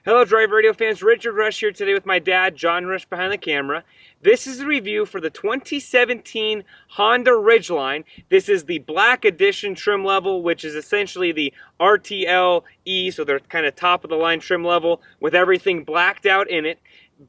Hello, Drive Radio fans. Richard Rush here today with my dad, John Rush, behind the camera. This is a review for the 2017 Honda Ridgeline. This is the Black Edition trim level, which is essentially the RTL-E, so they're kind of top-of-the-line trim level with everything blacked out in it.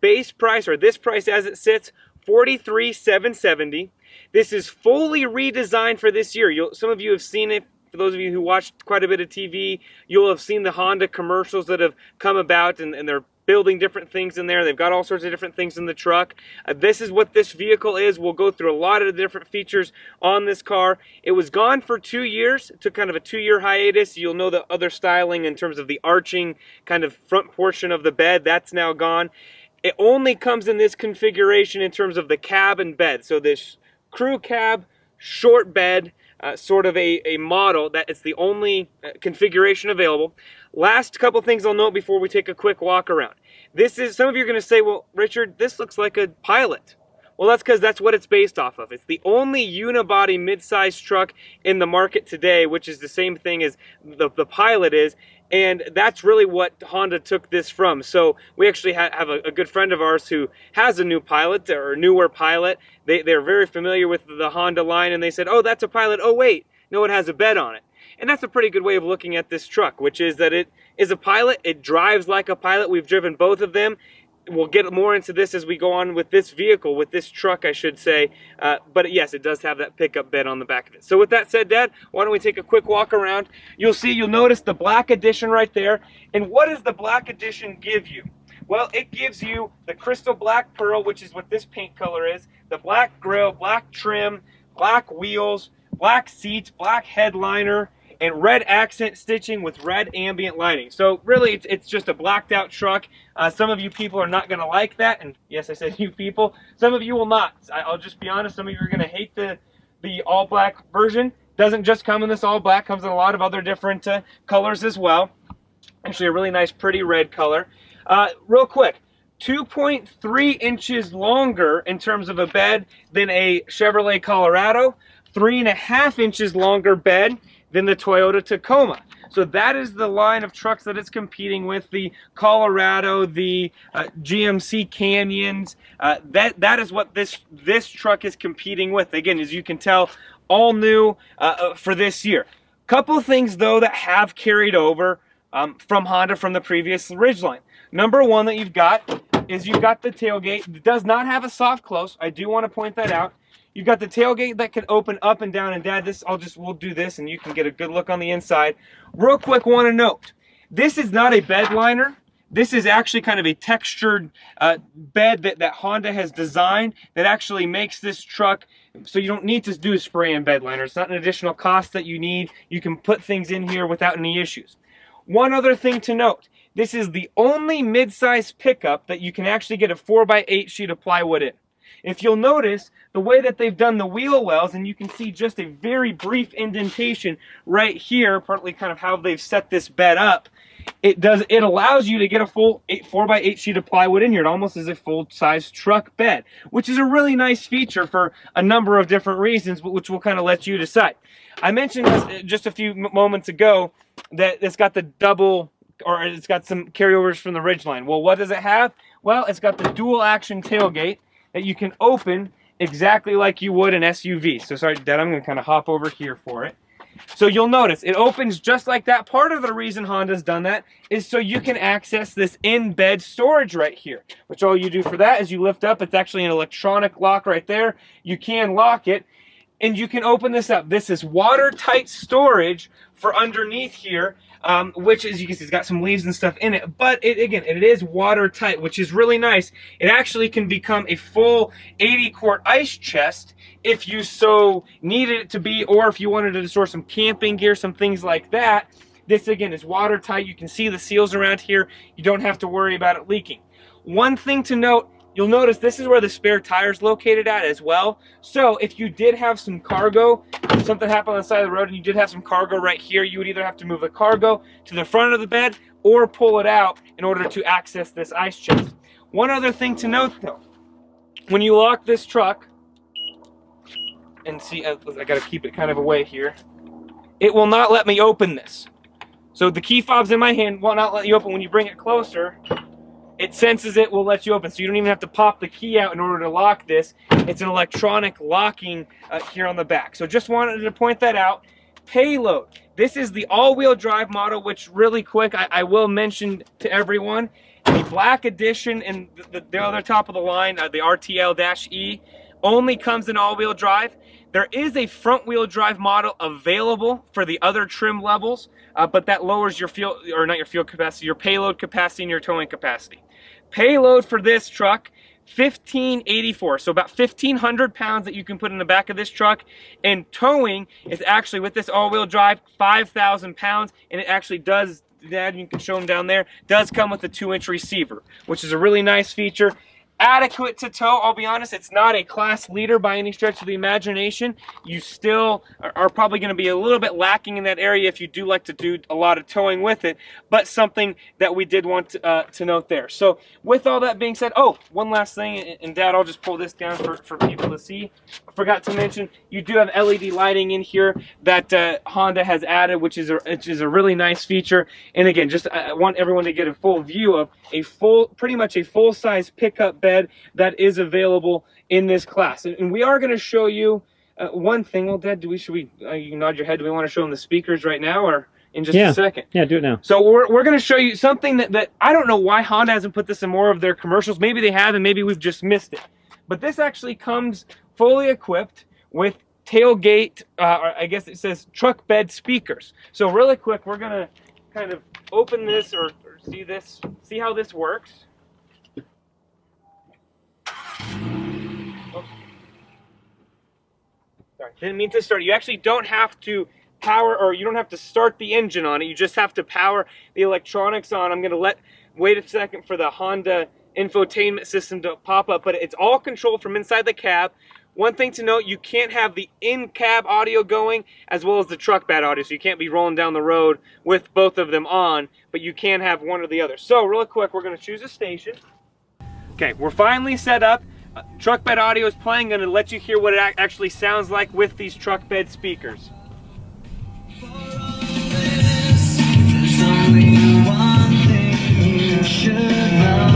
Base price, or this price as it sits, $43,770. This is fully redesigned for this year. Some of you have seen it. For those of you who watched quite a bit of TV, you'll have seen the Honda commercials that have come about, and they're building different things in there. They've got all sorts of different things in the truck. This is what this vehicle is. We'll go through a lot of the different features on this car. It was gone for 2 years. It took kind of a 2-year hiatus. You'll know the other styling in terms of the arching kind of front portion of the bed. That's now gone. It only comes in this configuration in terms of the cab and bed. So this crew cab, short bed, sort of a model that it's the only configuration available. Last couple things I'll note before we take a quick walk around. This is, some of you are going to say, well, Richard, this looks like a Pilot. Well, that's because that's what it's based off of. It's the only unibody mid-size truck in the market today, which is the same thing as the Pilot is. And that's really what Honda took this from. So we actually have a good friend of ours who has a new Pilot, or newer Pilot. They're very familiar with the Honda line, and they said, oh, that's a Pilot. Oh, wait, no, it has a bed on it. And that's a pretty good way of looking at this truck, which is that it is a Pilot. It drives like a Pilot. We've driven both of them. We'll get more into this as we go on with this vehicle, with this truck, I should say. But yes, it does have that pickup bed on the back of it. So with that said, Dad, why don't we take a quick walk around? You'll notice the Black Edition right there. And what does the Black Edition give you? Well, it gives you the crystal black pearl, which is what this paint color is, the black grille, black trim, black wheels, black seats, black headliner, and red accent stitching with red ambient lighting. So really, it's just a blacked out truck. Some of you people are not going to like that, and yes, I said you people. Some of you will not. I'll just be honest, some of you are going to hate the all black version. Doesn't just come in this all black, comes in a lot of other different colors as well. Actually a really nice pretty red color. Real quick, 2.3 inches longer in terms of a bed than a Chevrolet Colorado, 3.5 inches longer bed than the Toyota Tacoma. So that is the line of trucks that it's competing with, the Colorado, the GMC Canyons. That is what this truck is competing with. Again, as you can tell, all new for this year. Couple things though that have carried over from Honda from the previous Ridgeline. Number one that you've got is you've got the tailgate. It does not have a soft close. I do want to point that out. You've got the tailgate that can open up and down, and Dad, we'll do this and you can get a good look on the inside. Real quick, want to note, this is not a bed liner. This is actually kind of a textured bed that Honda has designed that actually makes this truck so you don't need to do a spray and bed liner. It's not an additional cost that you need. You can put things in here without any issues. One other thing to note, this is the only mid-size pickup that you can actually get a 4x8 sheet of plywood in. If you'll notice, the way that they've done the wheel wells, and you can see just a very brief indentation right here, partly kind of how they've set this bed up, it allows you to get a full 4x8 sheet of plywood in here. It almost is a full-size truck bed, which is a really nice feature for a number of different reasons, which will kind of let you decide. I mentioned this just a few moments ago that it's got the double, or it's got some carryovers from the Ridgeline. Well, what does it have? Well, it's got the dual action tailgate that you can open exactly like you would an SUV. So sorry, Dad, I'm going to kind of hop over here for it. So you'll notice it opens just like that. Part of the reason Honda's done that is so you can access this in-bed storage right here, which all you do for that is you lift up. It's actually an electronic lock right there. You can lock it, and you can open this up. This is watertight storage for underneath here, which, as you can see, it's got some leaves and stuff in it, but it is watertight, which is really nice. It actually can become a full 80-quart ice chest if you so needed it to be, or if you wanted to store some camping gear, some things like that. This, again, is watertight. You can see the seals around here. You don't have to worry about it leaking. One thing to note, you'll notice this is where the spare tire is located at as well. So if you did have some cargo, if something happened on the side of the road and you did have some cargo right here, you would either have to move the cargo to the front of the bed or pull it out in order to access this ice chest. One other thing to note though, when you lock this truck, and see, I gotta keep it kind of away here, it will not let me open this. So the key fob's in my hand, will not let you open. When you bring it closer, it senses it, will let you open. So you don't even have to pop the key out in order to lock this. It's an electronic locking here on the back. So just wanted to point that out. Payload. This is the all-wheel drive model, which really quick, I will mention to everyone, the black edition and the other top of the line, the RTL-E, only comes in all-wheel drive. There is a front-wheel drive model available for the other trim levels, but that lowers your fuel, or not your fuel capacity, your payload capacity and your towing capacity. Payload for this truck, 1584, so about 1,500 pounds that you can put in the back of this truck. And towing is actually, with this all-wheel drive, 5,000 pounds, and it actually does, Dad, you can show them down there, does come with a 2-inch receiver, which is a really nice feature. Adequate to tow. I'll be honest, it's not a class leader by any stretch of the imagination. You still are probably going to be a little bit lacking in that area if you do like to do a lot of towing with it, but something that we did want to note there. So with all that being said, oh, one last thing, and Dad, I'll just pull this down for people to see. I forgot to mention, you do have LED lighting in here that Honda has added, which is a really nice feature. And again, just I want everyone to get a full view of pretty much a full-size pickup bed that is available in this class. And we are going to show you one thing. Well, Dad, you can nod your head. Do we want to show them the speakers right now, or in just a second? Yeah, do it now. So we're going to show you something that I don't know why Honda hasn't put this in more of their commercials. Maybe they have, and maybe we've just missed it. But this actually comes fully equipped with tailgate, or I guess it says truck bed speakers. So really quick, we're going to kind of open this or see how this works. Oops. Sorry, didn't mean to start. You actually don't have to power, or you don't have to start the engine on it. You just have to power the electronics on. I'm going to wait a second for the Honda infotainment system to pop up, but it's all controlled from inside the cab. One thing to note, you can't have the in-cab audio going as well as the truck bed audio, so you can't be rolling down the road with both of them on, but you can have one or the other. So real quick, we're going to choose a station. Okay, we're finally set up. Truck bed audio is playing. I'm going to let you hear what it actually sounds like with these truck bed speakers. There's only one thing you should know.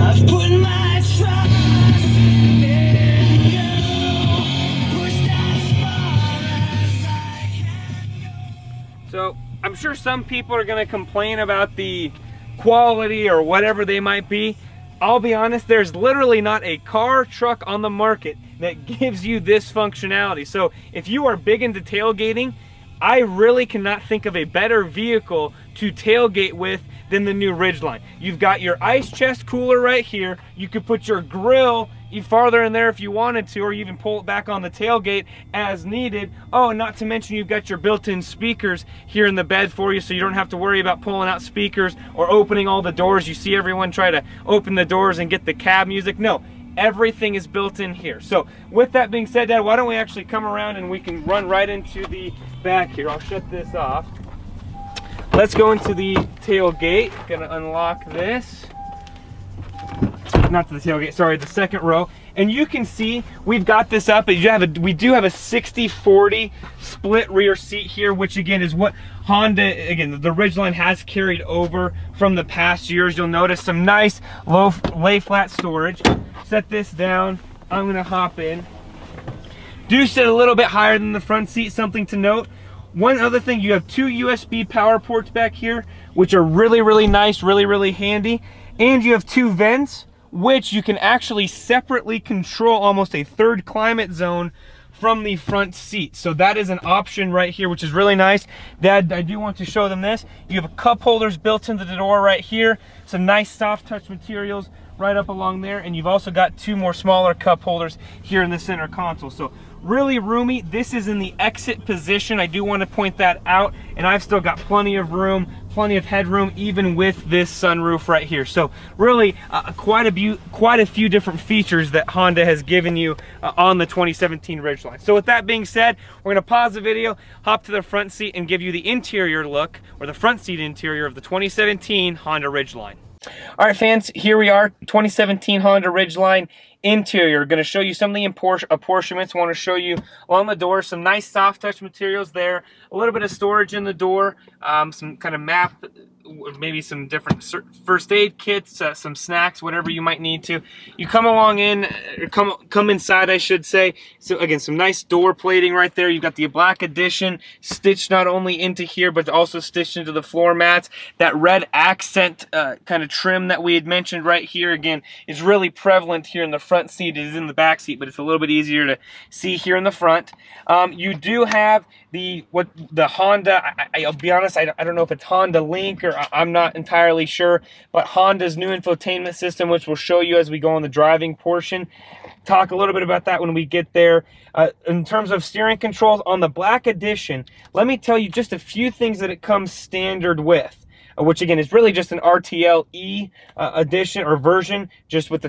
I've put my trust in you, pushed as far as I can go. So I'm sure some people are going to complain about the quality or whatever they might be. I'll be honest, there's literally not a car, truck on the market that gives you this functionality. So if you are big into tailgating, I really cannot think of a better vehicle to tailgate with than the new Ridgeline. You've got your ice chest cooler right here. You could put your grill farther in there if you wanted to, or you even pull it back on the tailgate as needed. Oh, not to mention you've got your built-in speakers here in the bed for you, so you don't have to worry about pulling out speakers or opening all the doors. You see everyone try to open the doors and get the cab music. No, everything is built in here. So with that being said, Dad, why don't we actually come around and we can run right into the back here. I'll shut this off. Let's go into the tailgate. Gonna unlock this. Not to the tailgate, sorry, the second row. And you can see we've got this up. We do have a 60-40 split rear seat here, which again is what Honda, again, the Ridgeline has carried over from the past years. You'll notice some nice lay flat storage. Set this down. I'm gonna hop in. Do sit a little bit higher than the front seat, something to note. One other thing, you have 2 USB power ports back here, which are really, really nice, really, really handy. And you have 2 vents, which you can actually separately control almost a third climate zone from the front seat. So that is an option right here, which is really nice. Dad, I do want to show them this. You have cup holders built into the door right here. Some nice soft touch materials right up along there. And you've also got 2 more smaller cup holders here in the center console. So really roomy. This is in the exit position. I do want to point that out. And I've still got plenty of room, plenty of headroom, even with this sunroof right here. So really quite a few different features that Honda has given you on the 2017 Ridgeline. So with that being said, we're going to pause the video, hop to the front seat, and give you the interior look, or the front seat interior of the 2017 Honda Ridgeline. All right, fans, here we are, 2017 Honda Ridgeline interior. Going to show you some of the apportionments. Want to show you on the door some nice soft touch materials there, a little bit of storage in the door, some kind of map, maybe some different first aid kits, some snacks, whatever you might need to. You come along in, or come inside, I should say. So again, some nice door plating right there. You've got the Black Edition stitched not only into here, but also stitched into the floor mats. That red accent kind of trim that we had mentioned right here, again, is really prevalent here in the front seat. It is in the back seat, but it's a little bit easier to see here in the front. You do have the Honda, I'll be honest, I don't know if it's Honda Link, or I'm not entirely sure, but Honda's new infotainment system, which we'll show you as we go on the driving portion. Talk a little bit about that when we get there. In terms of steering controls on the Black Edition, let me tell you just a few things that it comes standard with, which again is really just an RTL-E edition or version, just with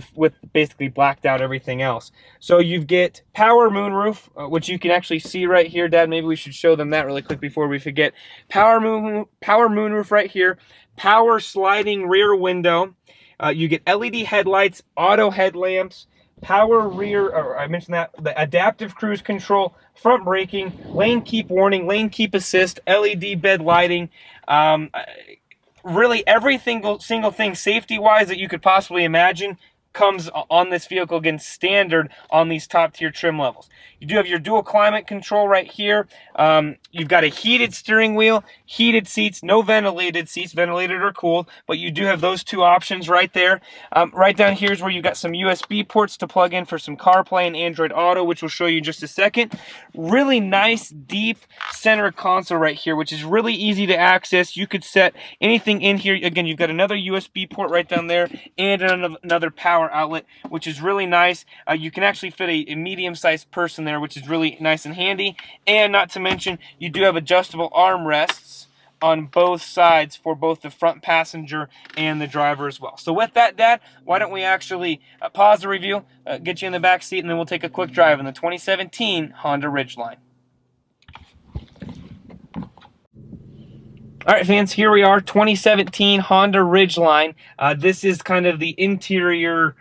basically blacked out everything else. So you get power moonroof, which you can actually see right here. Dad, maybe we should show them that really quick before we forget. Power moonroof right here. Power sliding rear window. You get LED headlights, auto headlamps, power rear, or I mentioned that, the adaptive cruise control, front braking, lane keep warning, lane keep assist, LED bed lighting. Really every single thing safety-wise that you could possibly imagine comes on this vehicle, again, standard on these top tier trim levels. You do have your dual climate control right here. You've got a heated steering wheel, heated seats, no ventilated seats, ventilated or cooled, but you do have those two options right there. Right down here is where you've got some USB ports to plug in for some CarPlay and Android Auto, which we'll show you in just a second. Really nice, deep center console right here, which is really easy to access. You could set anything in here. Again, you've got another USB port right down there and another power outlet, which is really nice. You can actually fit a medium-sized person there, which is really nice and handy. And not to mention, you do have adjustable armrests on both sides for both the front passenger and the driver as well. So with that, Dad, why don't we actually pause the review, get you in the back seat, and then we'll take a quick drive in the 2017 Honda Ridgeline. All right, fans, here we are, 2017 Honda Ridgeline. This is kind of the interior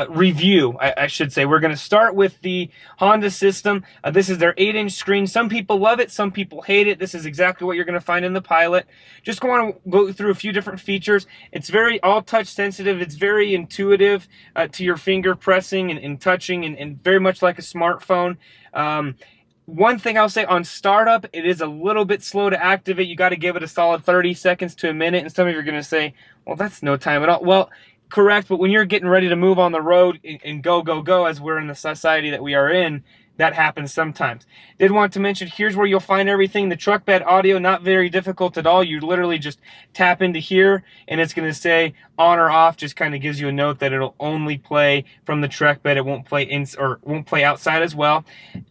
review, I should say. We're going to start with the Honda system. This is their 8-inch screen. Some people love it, some people hate it. This is exactly what you're going to find in the Pilot. Just want to go through a few different features. It's very all touch sensitive. It's very intuitive to your finger pressing and touching, and very much like a smartphone. One thing I'll say on startup, it is a little bit slow to activate. You got to give it a solid 30 seconds to a minute. And some of you are going to say, well, that's no time at all. Well, correct, but when you're getting ready to move on the road and go, as we're in the society that we are in, that happens sometimes. Did want to mention, here's where you'll find everything. The truck bed audio, not very difficult at all. You literally just tap into here, and it's going to say on or off. Just kind of gives you a note that it'll only play from the truck bed. It won't play won't play outside as well.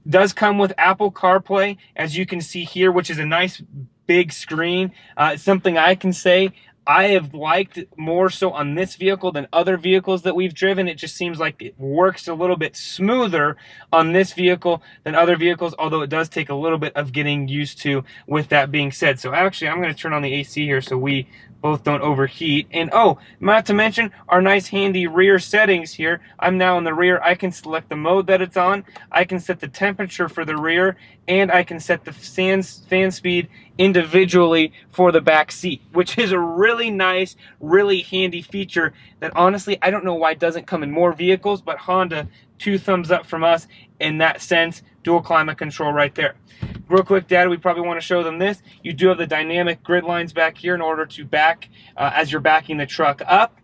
Does come with Apple CarPlay, as you can see here, which is a nice big screen. It's something I can say I have liked more so on this vehicle than other vehicles that we've driven. It just seems like it works a little bit smoother on this vehicle than other vehicles, although it does take a little bit of getting used to, with that being said. So actually, I'm going to turn on the AC here so we both don't overheat. And oh, not to mention our nice handy rear settings here. I'm now in the rear. I can select the mode that it's on. I can set the temperature for the rear, and I can set the fan speed individually for the back seat, which is a really nice, really handy feature that honestly, I don't know why it doesn't come in more vehicles, but Honda, 2 thumbs up from us in that sense. Dual climate control right there. Real quick, Dad, we probably want to show them this. You do have the dynamic grid lines back here in order to back as you're backing the truck up.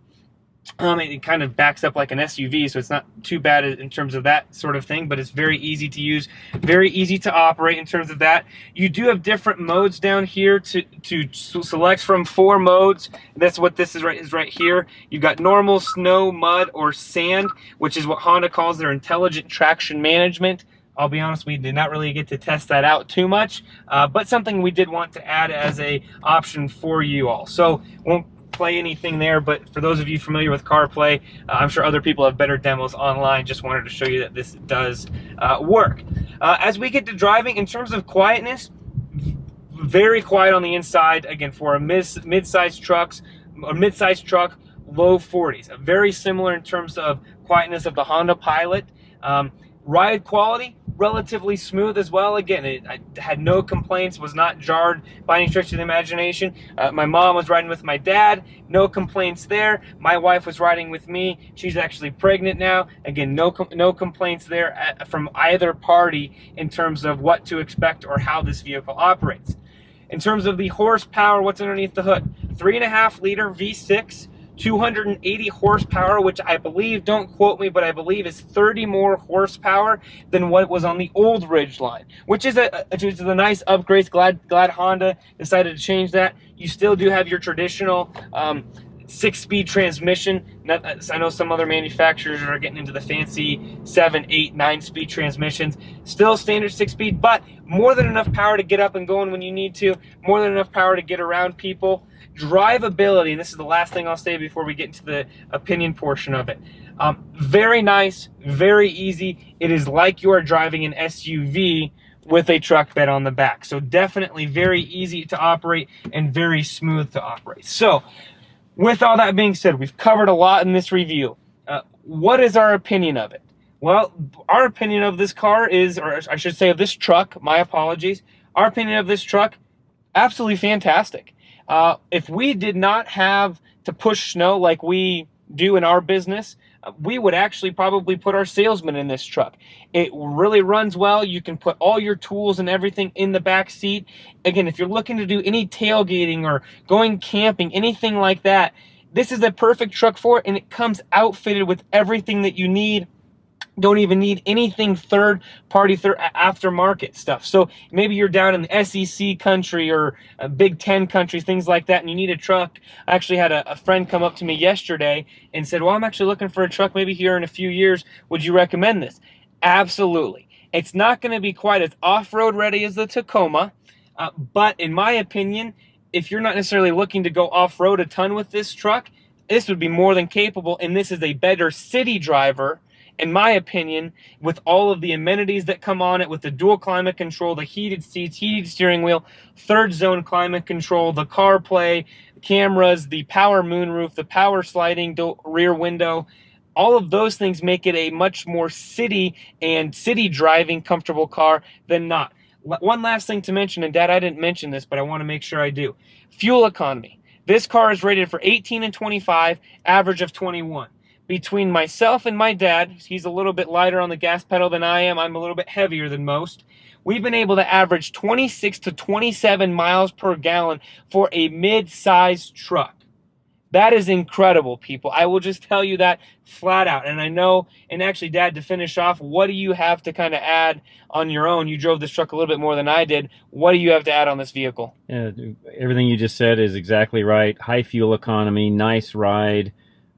It kind of backs up like an SUV, so it's not too bad in terms of that sort of thing, but it's very easy to use, very easy to operate in terms of that. You do have different modes down here to select from, 4 modes. That's what this is right here. You've got normal, snow, mud, or sand, which is what Honda calls their intelligent traction management. I'll be honest, we did not really get to test that out too much, but something we did want to add as a option for you all. So won't play anything there, but for those of you familiar with CarPlay, I'm sure other people have better demos online. Just wanted to show you that this does work. As we get to driving, in terms of quietness, very quiet on the inside. Again, for a mid-sized truck, low 40s. Very similar in terms of quietness of the Honda Pilot. Ride quality, relatively smooth as well. Again, I had no complaints, was not jarred by any stretch of the imagination. My mom was riding with my dad, no complaints there. My wife was riding with me. She's actually pregnant now. Again, no complaints there from either party in terms of what to expect or how this vehicle operates. In terms of the horsepower, what's underneath the hood? 3.5 liter V6. 280 horsepower, which I believe, don't quote me, but I believe is 30 more horsepower than what was on the old Ridgeline, which is a nice upgrade. Glad Honda decided to change that. You still do have your traditional 6-speed transmission. I know some other manufacturers are getting into the fancy 7, 8, 9-speed transmissions. Still standard 6-speed, but more than enough power to get up and going when you need to, more than enough power to get around people. Drivability, and this is the last thing I'll say before we get into the opinion portion of it. Very nice, very easy. It is like you are driving an SUV with a truck bed on the back. So definitely very easy to operate and very smooth to operate. So with all that being said, we've covered a lot in this review. What is our opinion of it? Well, our opinion of this car is, or I should say of this truck, my apologies. Our opinion of this truck, absolutely fantastic. If we did not have to push snow like we do in our business, we would actually probably put our salesman in this truck. It really runs well. You can put all your tools and everything in the back seat. Again, if you're looking to do any tailgating or going camping, anything like that, this is the perfect truck for it, and it comes outfitted with everything that you need. Don't even need anything third-party, aftermarket stuff. So maybe you're down in the SEC country or Big Ten countries, things like that, and you need a truck. I actually had a friend come up to me yesterday and said, well, I'm actually looking for a truck maybe here in a few years. Would you recommend this? Absolutely. It's not going to be quite as off-road ready as the Tacoma, but in my opinion, if you're not necessarily looking to go off-road a ton with this truck, this would be more than capable, and this is a better city driver, in my opinion, with all of the amenities that come on it, with the dual climate control, the heated seats, heated steering wheel, third zone climate control, the CarPlay, cameras, the power moonroof, the power sliding rear window. All of those things make it a much more city driving comfortable car than not. One last thing to mention, and Dad, I didn't mention this, but I want to make sure I do. Fuel economy. This car is rated for 18 and 25, average of 21. Between myself and my dad, he's a little bit lighter on the gas pedal than I am. I'm a little bit heavier than most. We've been able to average 26 to 27 miles per gallon for a mid-sized truck. That is incredible, people. I will just tell you that flat out. And I know, and actually, Dad, to finish off, what do you have to kind of add on your own? You drove this truck a little bit more than I did. What do you have to add on this vehicle? Yeah, everything you just said is exactly right. High fuel economy, nice ride.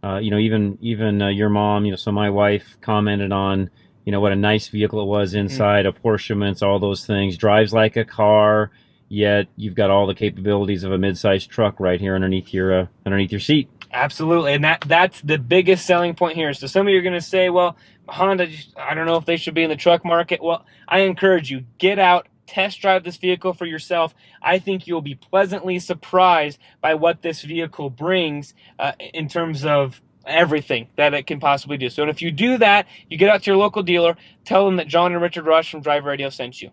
Even your mom, so my wife commented on, what a nice vehicle it was inside, apportionments, all those things. Drives like a car, yet you've got all the capabilities of a mid-sized truck right here underneath your seat. Absolutely, and that's the biggest selling point here. So some of you are going to say, well, Honda, I don't know if they should be in the truck market. Well, I encourage you, get out, test drive this vehicle for yourself. I think you'll be pleasantly surprised by what this vehicle brings in terms of everything that it can possibly do. So if you do that, you get out to your local dealer, tell them that John and Richard Rush from Drive Radio sent you.